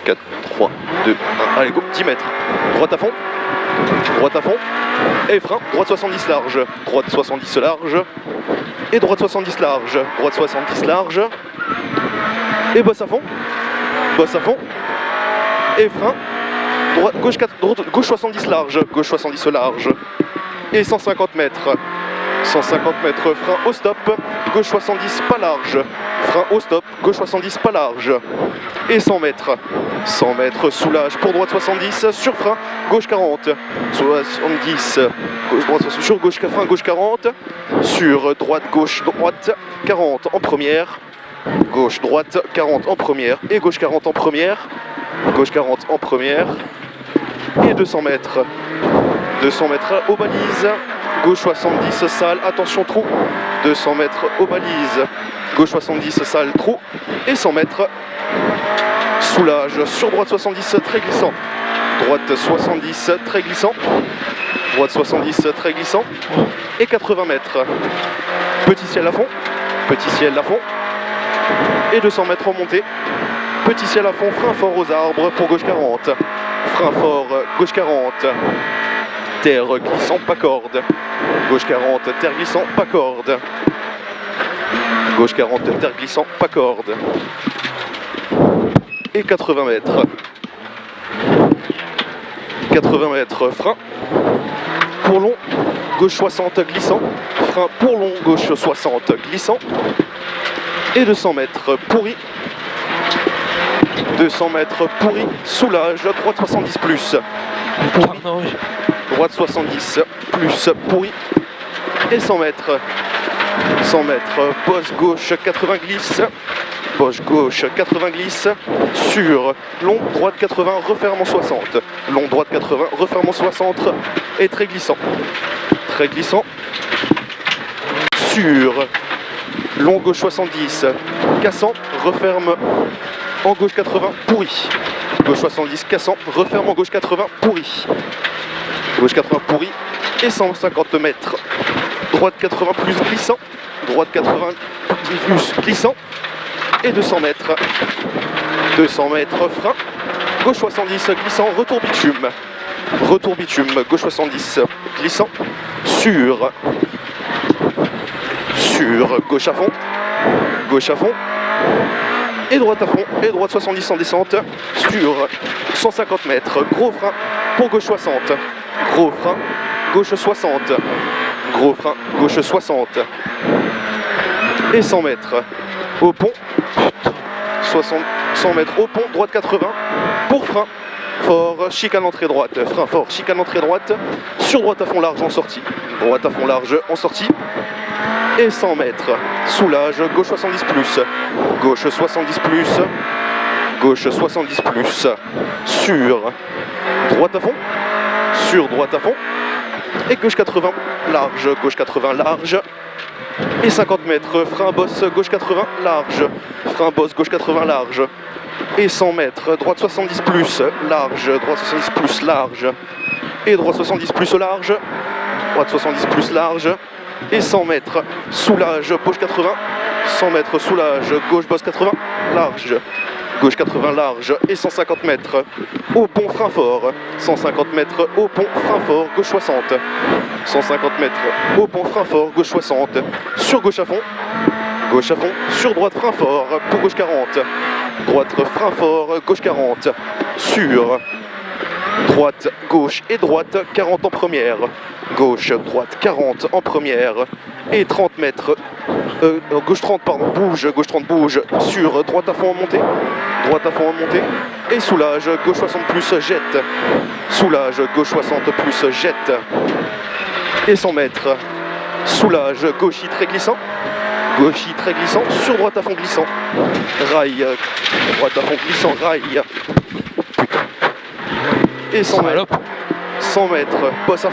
4, 3, 2, 1, allez go, 10 mètres. Droite à fond, et frein, droite 70 large, droite 70 large, et droite 70 large, droite 70 large, et bosse à fond, et frein, droite, gauche, 4, droite, gauche 70 large, gauche 70 large, et 150 mètres. 150 mètres, frein au stop, gauche 70 pas large, frein au stop, gauche 70 pas large, et 100 mètres. 100 mètres, soulage pour droite 70, sur frein, gauche 40, 70, gauche, droite, sur gauche, frein, gauche 40, sur droite, gauche, droite, 40 en première, gauche, droite, 40 en première, et gauche 40 en première, gauche 40 en première, et 200 mètres. 200 mètres aux balises, gauche 70 salle, attention trou, 200 mètres aux balises, gauche 70 salle, trou, et 100 mètres, soulage, sur droite 70 très glissant, droite 70 très glissant, droite 70 très glissant, et 80 mètres, petit ciel à fond, et 200 mètres en montée, petit ciel à fond, frein fort aux arbres pour gauche 40, frein fort, gauche 40, terre glissant, pas corde. Gauche 40, terre glissant, pas corde. Gauche 40, terre glissant, pas corde. Et 80 mètres. 80 mètres, frein. Pour long, gauche 60 glissant. Frein pour long, gauche 60 glissant. Et 200 mètres pourri. 200 mètres pourri, soulage, droite 70 plus. Pourri. Droite 70 plus pourri, et 100 mètres, bosse gauche 80 glisse, bosse gauche 80 glisse, sur long droite 80 referme en 60, long droite 80 referme en 60, et très glissant, sur long gauche 70, cassant, referme en gauche 80 pourri, gauche 70 cassant, referme en gauche 80 pourri. Gauche 80 pourri, et 150 mètres. Droite 80 plus glissant, droite 80 plus glissant, et 200 mètres. 200 mètres frein, gauche 70 glissant, retour bitume, gauche 70 glissant, sur gauche à fond, et droite à fond, et droite 70 en descente, sur 150 mètres, gros frein pour gauche 60, gros frein, gauche 60, gros frein, gauche 60, et 100 mètres au pont, 100 mètres au pont, droite 80, pour frein, fort, chicane entrée droite, frein fort, chicane entrée droite, sur droite à fond large en sortie, et 100 mètres, soulage, gauche 70 plus, gauche 70 plus, gauche 70 plus, sur droite à fond, et gauche 80 large, et 50 mètres, frein bosse gauche 80 large, frein bosse gauche 80 large, et 100 mètres, droite 70 plus large, droite 70 plus large, et droite 70 plus large, droite 70 plus large, et 100 mètres, soulage, gauche 80, 100 mètres, soulage, gauche bosse 80, large, gauche 80 large, et 150 mètres, au pont frein fort, 150 mètres, au pont frein fort, gauche 60, 150 mètres, au pont frein fort, gauche 60, sur gauche à fond, sur droite frein fort, pour gauche 40, droite frein fort, gauche 40, sur droite, gauche et droite, 40 en première, gauche, droite, 40 en première, et 30 mètres, gauche 30 pardon, gauche 30 bouge, sur droite à fond en montée, et soulage, gauche 60 plus jette, soulage, gauche 60 plus jette, et 100 mètres, soulage, gauche très glissant, sur droite à fond glissant, rail, droite à fond glissant, rail, et 100 mètres, 100 mètres, bosse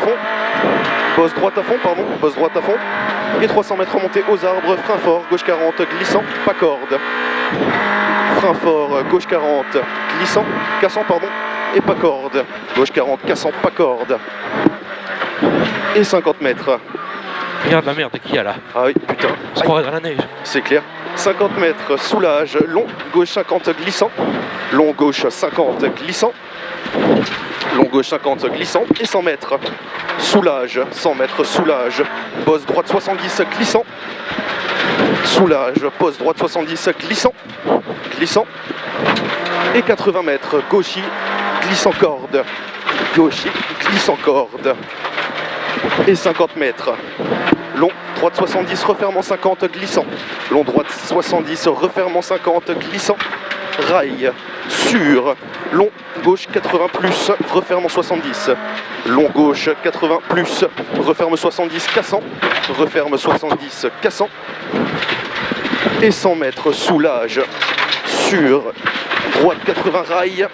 droite à fond, et 300 mètres remontée aux arbres, frein fort, gauche 40, glissant, pas corde, frein fort, gauche 40, glissant, cassant pardon, et pas corde, gauche 40, cassant, pas corde, et 50 mètres. Regarde la merde qu'il y a là. Ah oui, putain. On se croirait dans la neige. C'est clair. 50 mètres, soulage, long, gauche 50 glissant, long gauche 50 glissant, long gauche 50 glissant et 100 mètres, soulage, 100 mètres, soulage, bosse droite 70 glissant, soulage, bosse droite 70 glissant, glissant et 80 mètres, gauchis, glissant corde, gauchis, glissant corde et 50 mètres. Long, droite 70, refermant 50, glissant. Long, droite 70, refermant 50, glissant. Rail, sur. Long, gauche 80 plus, refermant 70. Long, gauche 80 plus, referme 70, cassant. Referme 70, cassant. Et 100 mètres, soulage, sur. Droite 80, rail.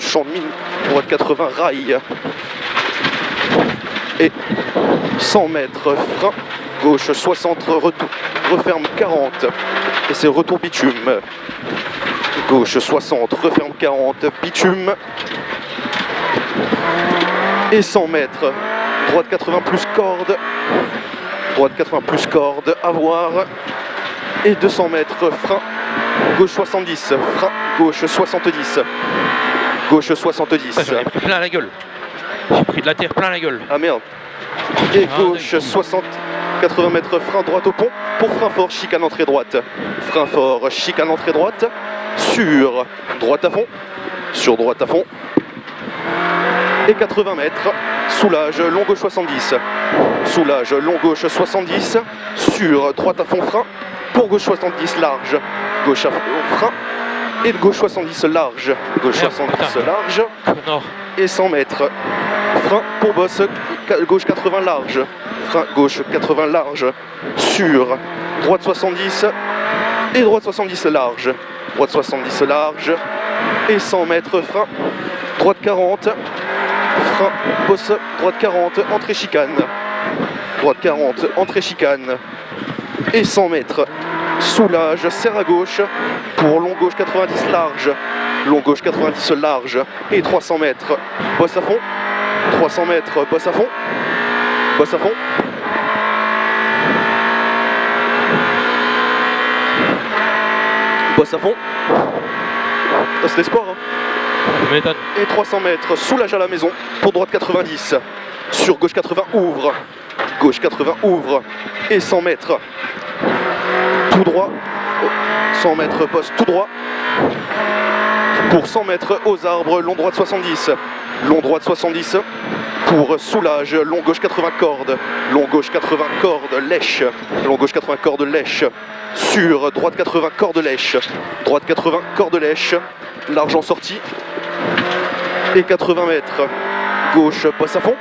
Champ de mine. Droite 80, rail. Et 100 mètres, frein, gauche 60, retour, referme 40, et c'est retour bitume, gauche 60, referme 40, bitume, et 100 mètres, droite 80 plus corde, droite 80 plus corde, avoir, et 200 mètres, frein, gauche 70, frein, gauche 70, gauche 70. J'en ai pris plein la gueule. J'ai pris de la terre plein la gueule. Ah merde. Et gauche 60, 80 mètres, frein droite au pont pour frein fort, chicane entrée droite. Frein fort, chicane entrée droite. Sur droite à fond. Sur droite à fond. Et 80 mètres, soulage, long gauche 70. Soulage, long gauche 70. Sur droite à fond, frein. Pour gauche 70 large. Gauche à fond, frein. Et de gauche 70 large. Gauche 70 large. Non. Et 100 mètres. Frein pour bosse, gauche 80 large. Frein gauche 80 large. Sur droite 70 et droite 70 large. Droite 70 large. Et 100 mètres, frein. Droite 40. Frein, bosse, droite 40, entrée chicane. Droite 40, entrée chicane. Et 100 mètres. Soulage, serre à gauche. Pour long gauche 90 large. Long gauche 90 large. Et 300 mètres. Bosse à fond. 300 mètres, bosse à fond. Bosse à fond. Bosse à fond. Ça c'est des sports hein. Je m'étonne. Et 300 mètres, soulage à la maison. Pour droite 90. Sur gauche 80, ouvre. Gauche 80, ouvre. Et 100 mètres. Tout droit. 100 mètres, bosse tout droit. Pour 100 mètres aux arbres, long droite 70. Long droite 70. Pour soulage, long gauche 80 cordes. Long gauche 80 cordes, lèche. Long gauche 80 cordes, lèche. Sur droite 80 cordes, lèche. Droite 80 cordes, lèche. Large en sortie. Et 80 mètres. Gauche, bosse à fond.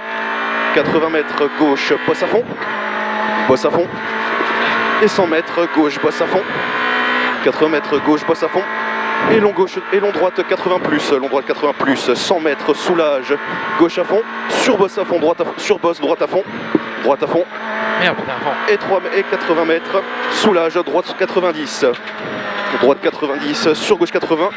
80 mètres, gauche, bosse à fond. Bosse à fond. Et 100 mètres, gauche, bosse à fond. 80 mètres, gauche, bosse à fond. Et long gauche et long droite 80 plus, long droite 80 plus, 100 mètres, soulage, gauche à fond, sur bosse à fond, droite à fond, sur bosse, droite à fond, droite à fond. Merde, putain, fond. Et 80 mètres, soulage, droite 90, droite 90, sur gauche 80,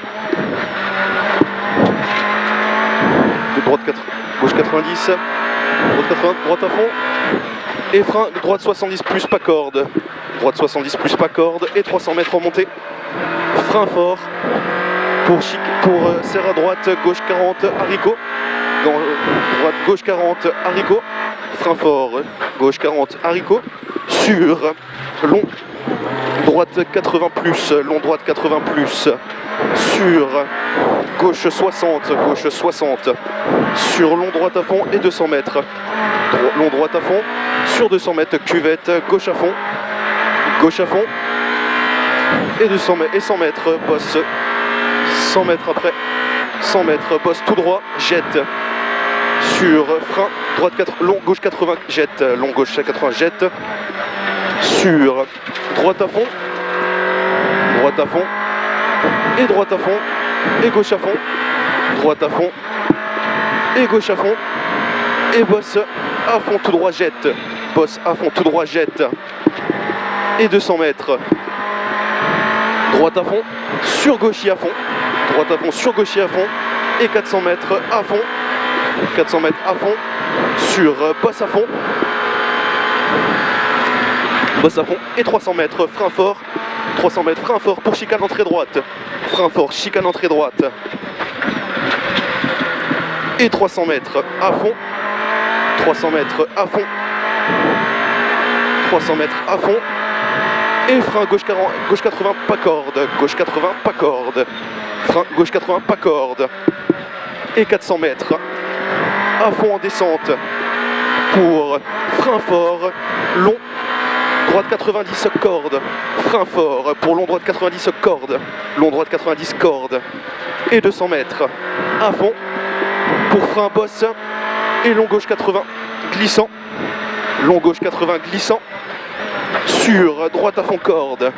de droite 4, gauche 90, droite 80, droite à fond, et frein, droite 70 plus, pas corde, droite 70 plus, pas corde, et 300 mètres en montée. Frein fort pour serre à droite, gauche 40, haricot. Droite, gauche 40, haricot. Frein fort, gauche 40, haricot. Sur long, droite 80 plus, long droite 80 plus. Sur gauche 60, gauche 60. Sur long droite à fond et 200 mètres. Long droite à fond, sur 200 mètres, cuvette, gauche à fond. Gauche à fond. Et 200 mètres, et 100 mètres, bosse, 100 mètres après, 100 mètres, bosse tout droit, jette, sur frein, droite 4, long, gauche 80, jette, long, gauche 80, jette, sur droite à fond, et droite à fond, et gauche à fond, droite à fond, et gauche à fond, et bosse à fond tout droit, jette, bosse à fond tout droit, jette, et 200 mètres. Droite à fond, sur gauchis à fond, droite à fond, sur gauchis à fond, et 400 mètres à fond, 400 mètres à fond, sur bosse à fond, et 300 mètres, frein fort, 300 mètres, frein fort pour chicane entrée droite. Frein fort, chicane entrée droite. Et 300 mètres à fond. 300 mètres à fond. 300 mètres à fond. Et frein gauche 40, gauche 80, pas corde. Gauche 80, pas corde. Frein gauche 80, pas corde. Et 400 mètres à fond en descente pour frein fort, long, droite 90 corde. Frein fort pour long droite 90 corde. Long droite 90 corde. Et 200 mètres à fond pour frein bosse et long gauche 80 glissant. Long gauche 80 glissant. Sur droite à fond corde.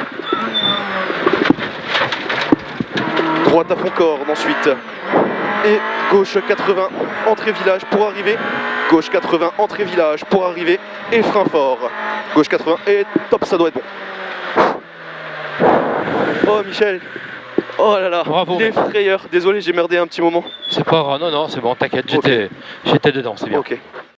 Droite à fond corde ensuite. Et gauche 80 entrée village pour arriver. Gauche 80 entrée village pour arriver. Et frein fort. Gauche 80 et top, ça doit être bon. Oh Michel. Oh là là. Bravo. Les frayeurs. Désolé, j'ai merdé un petit moment. C'est pas grave, non, non, c'est bon, t'inquiète, j'étais dedans, c'est bien. Ok.